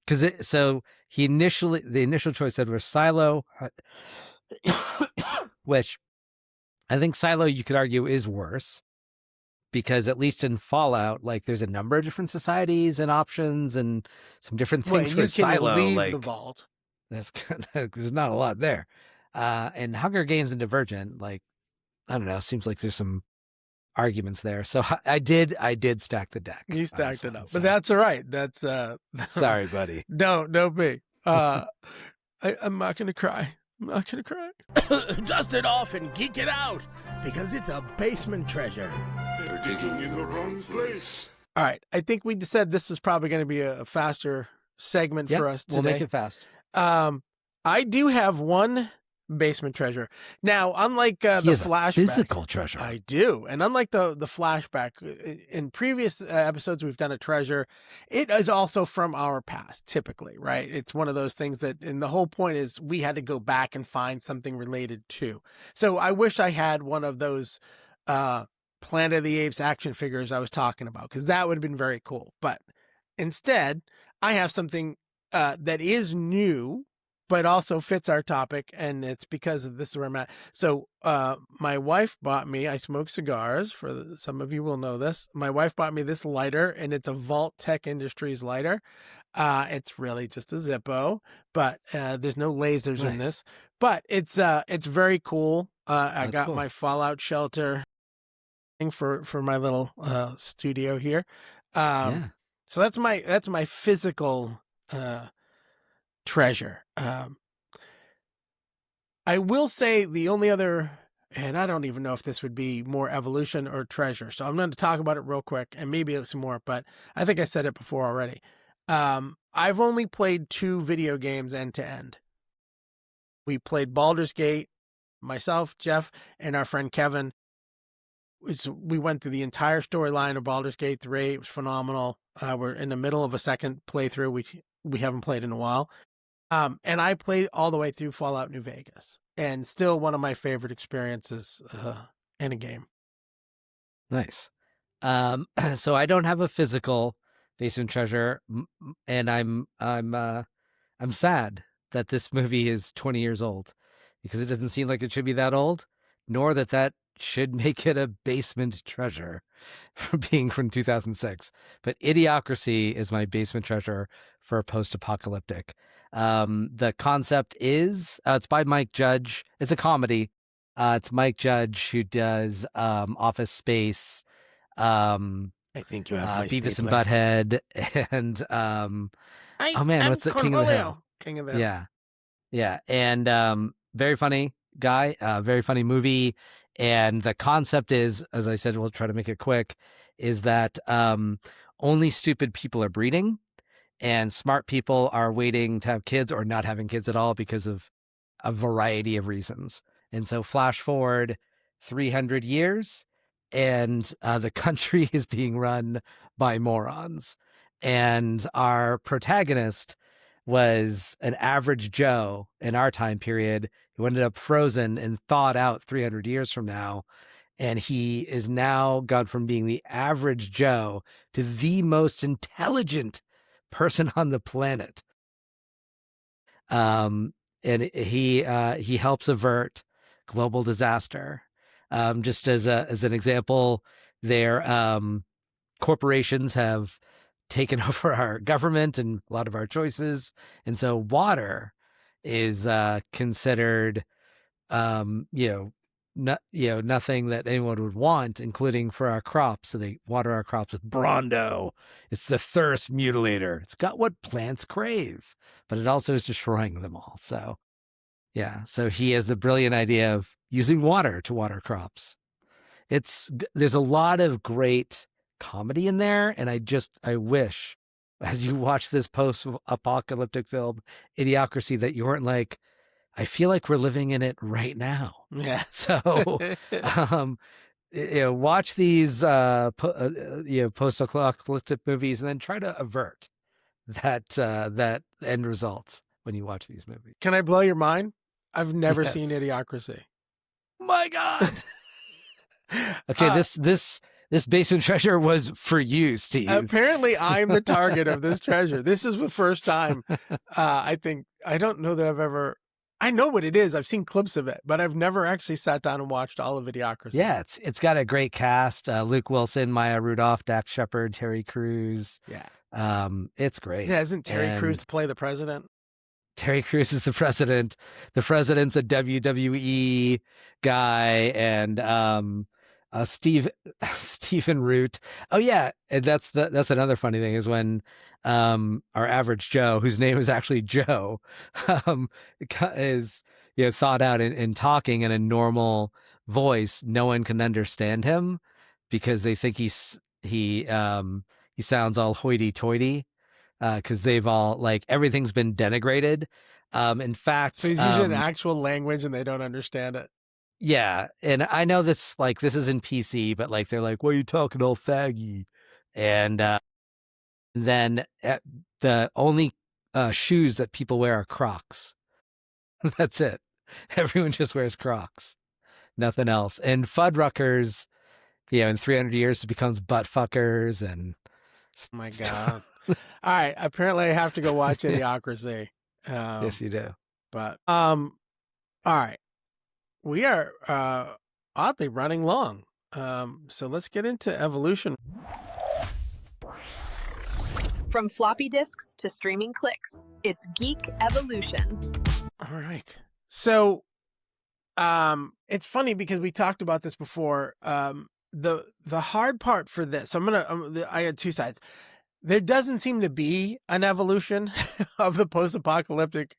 because the initial choice said was Silo, which I think Silo you could argue is worse because at least in Fallout, like there's a number of different societies and options and some different things. You for Silo, leave like the vault. That's there's not a lot there. And Hunger Games and Divergent, like, I don't know, seems like there's some arguments there. So I did stack the deck. You stacked it up, but that's all right. That's sorry, buddy. Don't be. I'm not gonna cry. I'm not gonna cry. Dust it off and geek it out because it's a basement treasure. They're digging in the wrong place. All right, I think we said this was probably going to be a faster segment Yep, for us today. we'll make it fast. I do have one basement treasure. Now, unlike He the is a flashback, physical treasure. I do, and unlike the flashback in previous episodes, we've done a treasure. It is also from our past, typically, right? It's one of those things that, and the whole point is we had to go back and find something related to. So I wish I had one of those Planet of the Apes action figures I was talking about, because that would have been very cool. But instead, I have something that is new, but also fits our topic, and it's because of this is where I'm at. So my wife bought me, I smoke cigars, some of you will know this. My wife bought me this lighter, and it's a Vault Tech Industries lighter. It's really just a Zippo, but there's no lasers in this. But it's very cool. I got cool. my Fallout shelter for my little studio here. Yeah. So that's my physical treasure. I will say the only other, and I don't even know if this would be more evolution or treasure, so I'm going to talk about it real quick, and maybe some more, but I think I said it before already. I've only played 2 video games end to end. We played Baldur's Gate, myself, Jeff, and our friend Kevin. We went through the entire storyline of Baldur's Gate 3. It was phenomenal. We're in the middle of a second playthrough, which we haven't played in a while. And I played all the way through Fallout New Vegas, and still one of my favorite experiences in a game. Nice. So I don't have a physical basement treasure, and I'm sad that this movie is 20 years old, because it doesn't seem like it should be that old, nor that should make it a basement treasure for being from 2006. But Idiocracy is my basement treasure for post-apocalyptic. The concept is, it's by Mike Judge. It's a comedy. It's Mike Judge who does Office Space, I think you have my Beavis and stapler. Butthead, and I'm what's the King of the Hill? King of the Hill. Yeah, and very funny guy, very funny movie. And the concept is, as I said, we'll try to make it quick, is that only stupid people are breeding, and smart people are waiting to have kids or not having kids at all because of a variety of reasons. And so flash forward 300 years, and the country is being run by morons. And our protagonist was an average Joe in our time period who ended up frozen and thawed out 300 years from now. And he is now gone from being the average Joe to the most intelligent person on the planet. And he helps avert global disaster. Just as an example, their corporations have taken over our government and a lot of our choices, and so water is considered nothing that anyone would want, including for our crops. So they water our crops with Brondo. It's the thirst mutilator. It's got what plants crave, but it also is destroying them all. So yeah, so he has the brilliant idea of using water to water crops. There's a lot of great comedy in there, and I wish, as you watch this post-apocalyptic film Idiocracy, that you weren't like, I feel like we're living in it right now. Yeah. So watch these post-apocalyptic movies, and then try to avert that end results when you watch these movies. Can I blow your mind? I've never Yes. seen Idiocracy. My God. Okay, this basement treasure was for you, Steve. Apparently, I'm the target of this treasure. This is the first time I don't know that I've ever. I know what it is. I've seen clips of it, but I've never actually sat down and watched all of Idiocracy. Yeah, it's got a great cast: Luke Wilson, Maya Rudolph, Dax Shepard, Terry Crews. Yeah. It's great. Yeah, isn't Terry Crews to play the president? Terry Crews is the president. The president's a WWE guy, and Stephen Root. Oh yeah, and that's another funny thing is when our average Joe, whose name is actually Joe, is thought out in talking in a normal voice. No one can understand him, because they think he sounds all hoity-toity. because they've all like everything's been denigrated. In fact, So he's using actual language and they don't understand it. yeah, and I know this is in PC, but like they're like, "Why are you talking all faggy?" And then the only shoes that people wear are Crocs. That's it. Everyone just wears Crocs, nothing else. And Fuddruckers, in 300 years it becomes butt fuckers and Oh my God. All right. Apparently I have to go watch Idiocracy. Yes, you do. But all right. We are oddly running long. So let's get into evolution. From floppy disks to streaming clicks, it's Geek Evolution. All right. So it's funny because we talked about this before. The hard part for this, I had two sides. There doesn't seem to be an evolution of the post-apocalyptic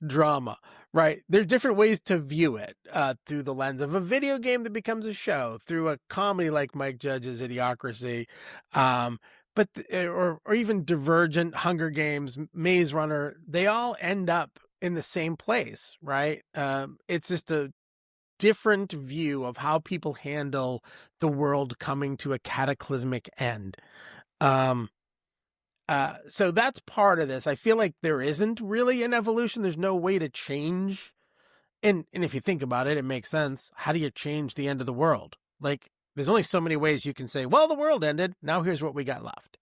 drama, right? There's different ways to view it, through the lens of a video game that becomes a show, through a comedy like Mike Judge's Idiocracy, or even Divergent, Hunger Games, Maze Runner. They all end up in the same place, right? It's just a different view of how people handle the world coming to a cataclysmic end. So that's part of this. I feel like there isn't really an evolution. There's no way to change. And if you think about it, it makes sense. How do you change the end of the world? Like, there's only so many ways you can say, well, the world ended. Now here's what we got left.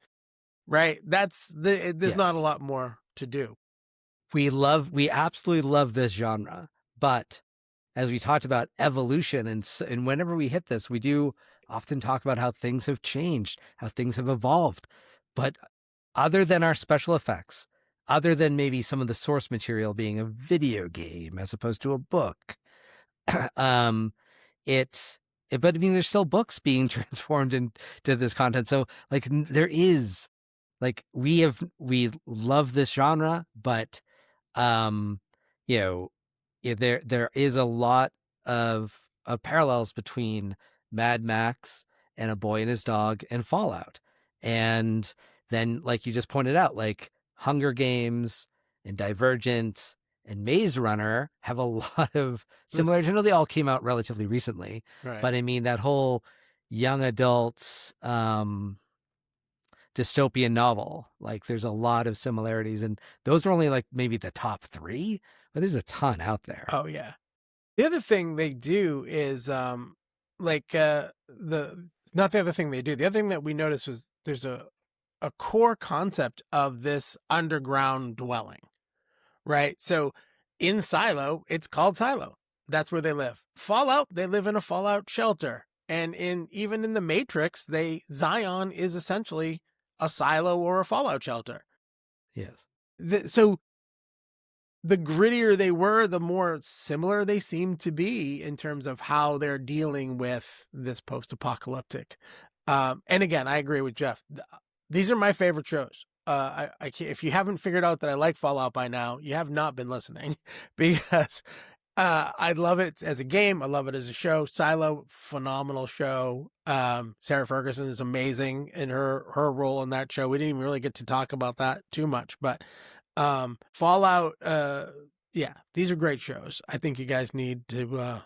Right? There's not a lot more to do. We absolutely love this genre, but as we talked about evolution, and whenever we hit this, we do often talk about how things have changed, how things have evolved. But other than our special effects, other than maybe some of the source material being a video game as opposed to a book, but I mean, there's still books being transformed into this content. So like there is, like we love this genre, but there is a lot of parallels between Mad Max and A Boy and His Dog and Fallout. And then, like you just pointed out, like Hunger Games and Divergent and Maze Runner have a lot of similarities. I know they all came out relatively recently, Right. but I mean, that whole young adult dystopian novel, like there's a lot of similarities, and those are only like maybe the top 3, but there's a ton out there. Oh yeah. The other thing they do is not the other thing they do. The other thing that we noticed was there's a core concept of this underground dwelling, right? So in Silo, it's called Silo. That's where they live. Fallout, they live in a Fallout shelter. And even in the Matrix, Zion is essentially a silo or a Fallout shelter. Yes. So the grittier they were, the more similar they seem to be in terms of how they're dealing with this post-apocalyptic. And again, I agree with Jeff. These are my favorite shows. I can't, if you haven't figured out that I like Fallout by now, you have not been listening, because I love it as a game. I love it as a show. Silo, phenomenal show. Sarah Ferguson is amazing in her role in that show. We didn't even really get to talk about that too much, but Fallout, yeah, these are great shows. I think you guys need to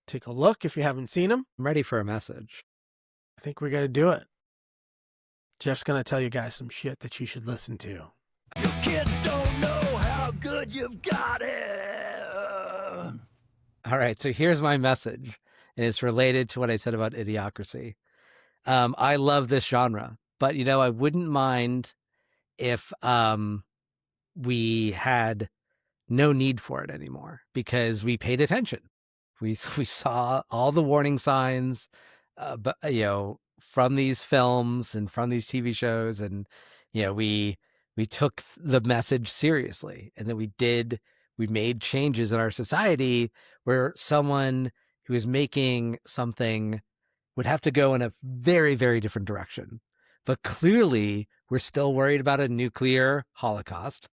take a look if you haven't seen them. I'm ready for a message. I think we got to do it. Jeff's going to tell you guys some shit that you should listen to. Your kids don't know how good you've got it. All right, so here's my message, and it's related to what I said about Idiocracy. I love this genre, but I wouldn't mind if we had no need for it anymore, because we paid attention. We saw all the warning signs, but from these films and from these TV shows, and we took the message seriously, and then we made changes in our society where someone who is making something would have to go in a very, very different direction. But clearly, we're still worried about a nuclear holocaust.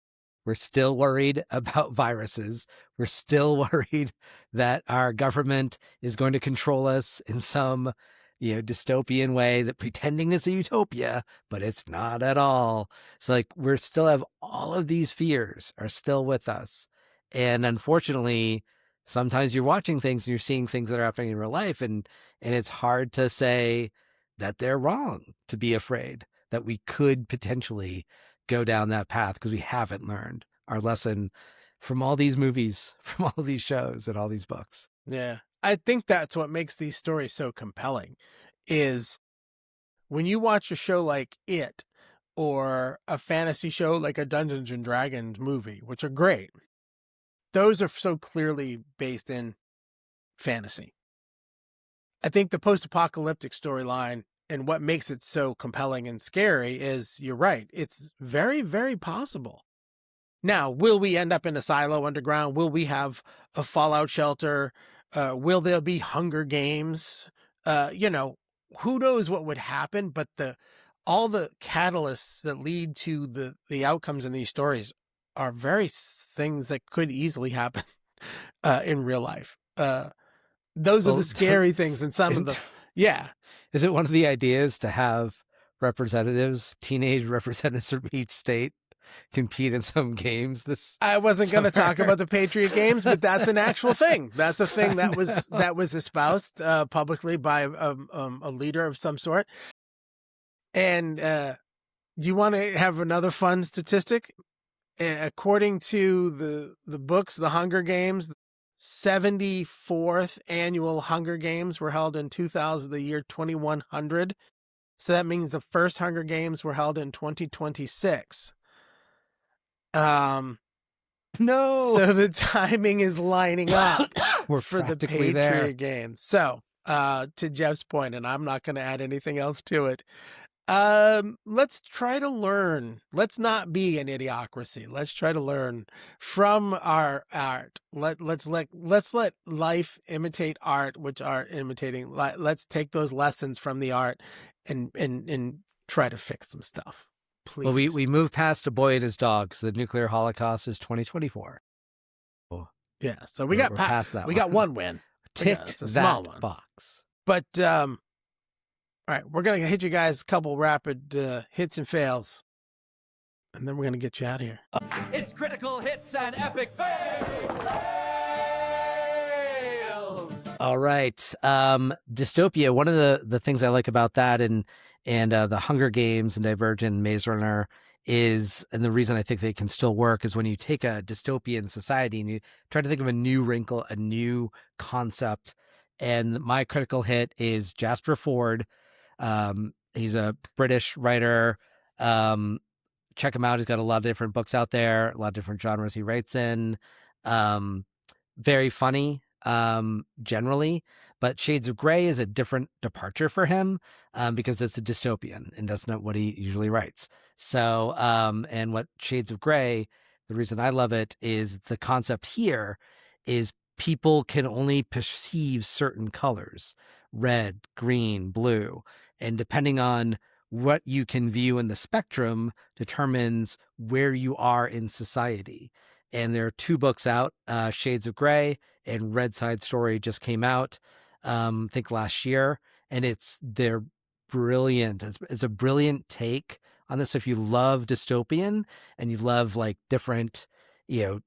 We're still worried about viruses. We're still worried that our government is going to control us in some dystopian way that pretending it's a utopia, but it's not at all. So like we're still have all of these fears are still with us. And unfortunately, sometimes you're watching things and you're seeing things that are happening in real life, and it's hard to say that they're wrong to be afraid that we could potentially go down that path because we haven't learned our lesson from all these movies, from all these shows and all these books. Yeah. I think that's what makes these stories so compelling is when you watch a show like It or a fantasy show like a Dungeons and Dragons movie, which are great. Those are so clearly based in fantasy. I think the post-apocalyptic storyline and what makes it so compelling and scary is, you're right, it's very, very possible. Now, will we end up in a silo underground? Will we have a fallout shelter? Will there be Hunger Games? Who knows what would happen, but all the catalysts that lead to the outcomes in these stories are things that could easily happen in real life. Those are the scary things, and some of the, yeah. Is it one of the ideas to have teenage representatives from each state compete in some games I wasn't going to talk about the Patriot Games, but that's an actual thing. That's a thing that was espoused publicly by a leader of some sort. And do you want to have another fun statistic? According to the books, the Hunger Games, 74th annual Hunger Games were held in the year 2100. So that means the first Hunger Games were held in 2026. No. So the timing is lining up We're for the practically Patriot there. Games. So, to Jeff's point, and I'm not going to add anything else to it. Let's try to learn. Let's not be an idiocracy. Let's try to learn from our art. Let's let life imitate art, which art imitating. Let's take those lessons from the art and try to fix some stuff. Please. Well, we moved past A Boy and His Dog. So the nuclear holocaust is 2024. Yeah, so we're past that. We got one win. Ticked it's a that small one. box. But all right, we're gonna hit you guys a couple rapid hits and fails, and then we're gonna get you out of here. It's critical hits and epic fails. All right. Dystopia. One of the things I like about that and the Hunger Games and Divergent and Maze Runner is, and the reason I think they can still work is when you take a dystopian society and you try to think of a new wrinkle, a new concept. And my critical hit is Jasper Fforde. He's a British writer. Check him out. He's got a lot of different books out there, a lot of different genres he writes in. Very funny, generally, but Shades of Grey is a different departure for him, because it's a dystopian and that's not what he usually writes. So, and what Shades of Grey, the reason I love it is the concept here is people can only perceive certain colors, red, green, blue, and depending on what you can view in the spectrum determines where you are in society. And there are 2 books out, Shades of Grey and Red Side Story just came out, I think last year, and they're brilliant. It's a brilliant take on this. If you love dystopian and you love like different, different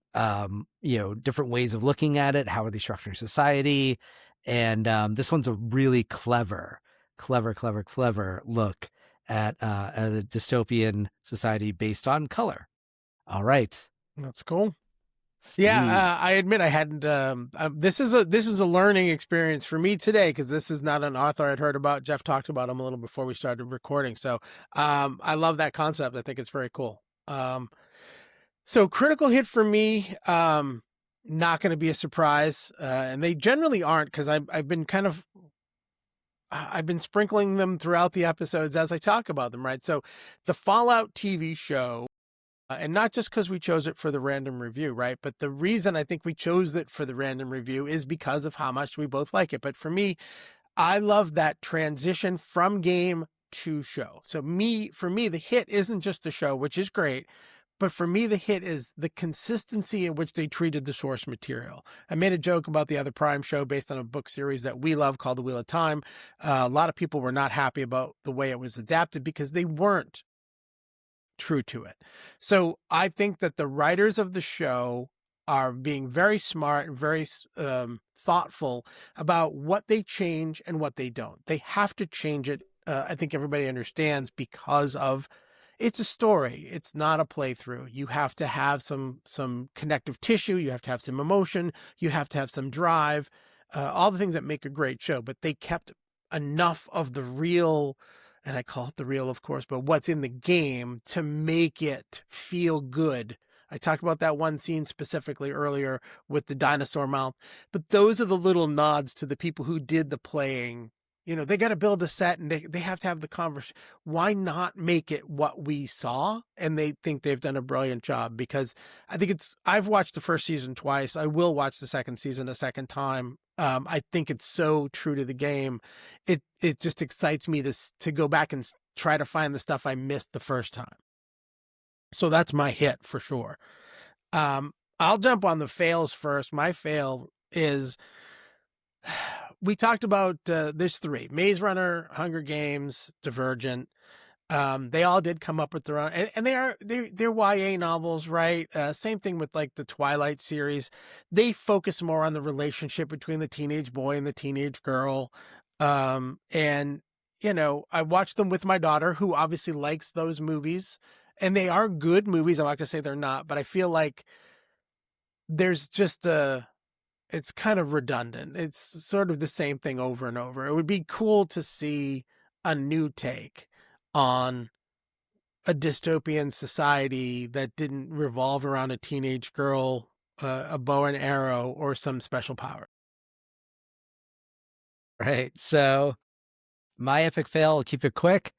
ways of looking at it, how are they structuring society? And this one's a really clever look at a dystopian society based on color. All right. That's cool. Steve. Yeah, I admit I hadn't. This is a learning experience for me today because this is not an author I'd heard about. Jeff talked about him a little before we started recording, so I love that concept. I think it's very cool. So critical hit for me, not going to be a surprise, and they generally aren't because I've been sprinkling them throughout the episodes as I talk about them. Right, so the Fallout TV show. And not just because we chose it for the random review, right? But the reason I think we chose it for the random review is because of how much we both like it. But for me, I love that transition from game to show. So for me, the hit isn't just the show, which is great, But for me, the hit is the consistency in which they treated the source material. I made a joke about the other Prime show based on a book series that we love called The Wheel of Time. A lot of people were not happy about the way it was adapted because they weren't true to it. So I think that the writers of the show are being very smart and very thoughtful about what they change and what they don't. They have to change it. I think everybody understands because of it's a story. It's not a playthrough. You have to have some connective tissue. You have to have some emotion. You have to have some drive, all the things that make a great show. But they kept enough of the real, and I call it the real, of course, but what's in the game to make it feel good. I talked about that one scene specifically earlier with the dinosaur mouth, but those are the little nods to the people who did the playing. You know, they got to build a set and they have to have the conversation. Why not make it what we saw? And they think they've done a brilliant job because I think I've watched the first season twice. I will watch the second season a second time. I think it's so true to the game. It just excites me to go back and try to find the stuff I missed the first time. So that's my hit for sure. I'll jump on the fails first. My fail is, we talked about there's 3: Maze Runner, Hunger Games, Divergent. They all did come up with their own, and they're YA novels, right? Same thing with like the Twilight series. They focus more on the relationship between the teenage boy and the teenage girl. And you know, I watched them with my daughter, who obviously likes those movies, and they are good movies. I'm not gonna say they're not, but I feel like there's just it's kind of redundant. It's sort of the same thing over and over. It would be cool to see a new take on a dystopian society that didn't revolve around a teenage girl, a bow and arrow, or some special power. Right. So my epic fail, I'll keep it quick.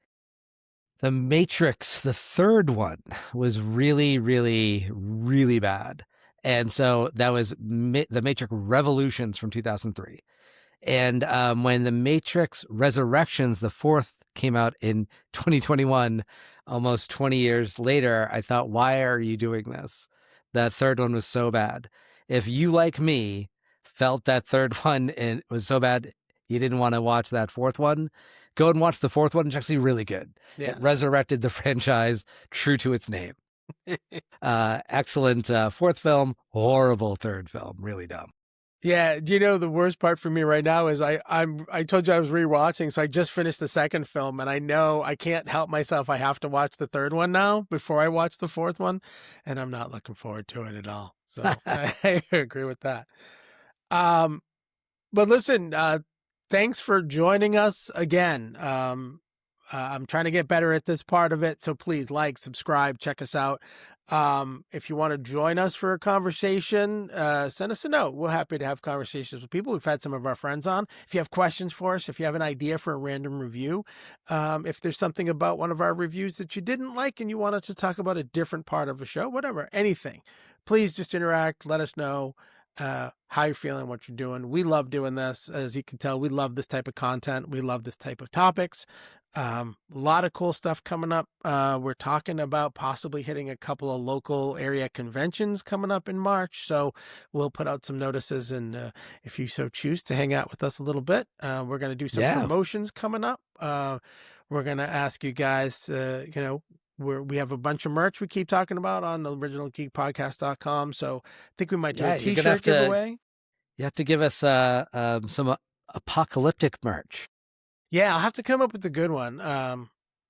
The Matrix, the third one, was really, really, really bad. And so that was the Matrix Revolutions from 2003. And when the Matrix Resurrections, the fourth, came out in 2021, almost 20 years later, I thought, why are you doing this? That third one was so bad. If you, like me, felt that third one and it was so bad you didn't want to watch that fourth one, go and watch the fourth one. It's actually really good. Yeah. It resurrected the franchise true to its name. Excellent fourth film, horrible third film, really dumb. Yeah, do you know the worst part for me right now is I told you I was rewatching, so I just finished the second film, and I know I can't help myself. I have to watch the third one now before I watch the fourth one, and I'm not looking forward to it at all. So I agree with that. But listen, thanks for joining us again. I'm trying to get better at this part of it, so please like, subscribe, check us out. If you want to join us for a conversation, send us a note. We're happy to have conversations with people. We've had some of our friends on. If you have questions for us, if you have an idea for a random review, if there's something about one of our reviews that you didn't like and you wanted to talk about a different part of a show, whatever, anything, please just interact. Let us know how you're feeling, what you're doing. We love doing this. As you can tell, we love this type of content. We love this type of topics. A lot of cool stuff coming up. We're talking about possibly hitting a couple of local area conventions coming up in March. So we'll put out some notices, and if you so choose to hang out with us a little bit, we're going to do some promotions coming up. We're going to ask you guys, we have a bunch of merch we keep talking about on the originalgeekpodcast.com. So I think we might do a t-shirt giveaway. You have to give us some apocalyptic merch. Yeah, I'll have to come up with a good one,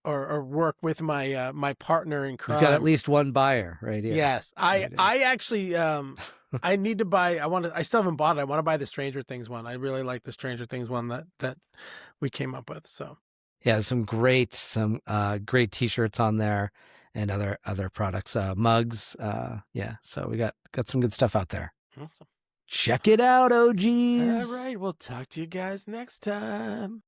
or work with my my partner in crime. You've got at least one buyer right here. Yes, I actually I need to buy. I still haven't bought it. I want to buy the Stranger Things one. I really like the Stranger Things one that we came up with. So yeah, some great t-shirts on there and other products, mugs. Yeah, so we got some good stuff out there. Awesome. Check it out, OGs. All right, we'll talk to you guys next time.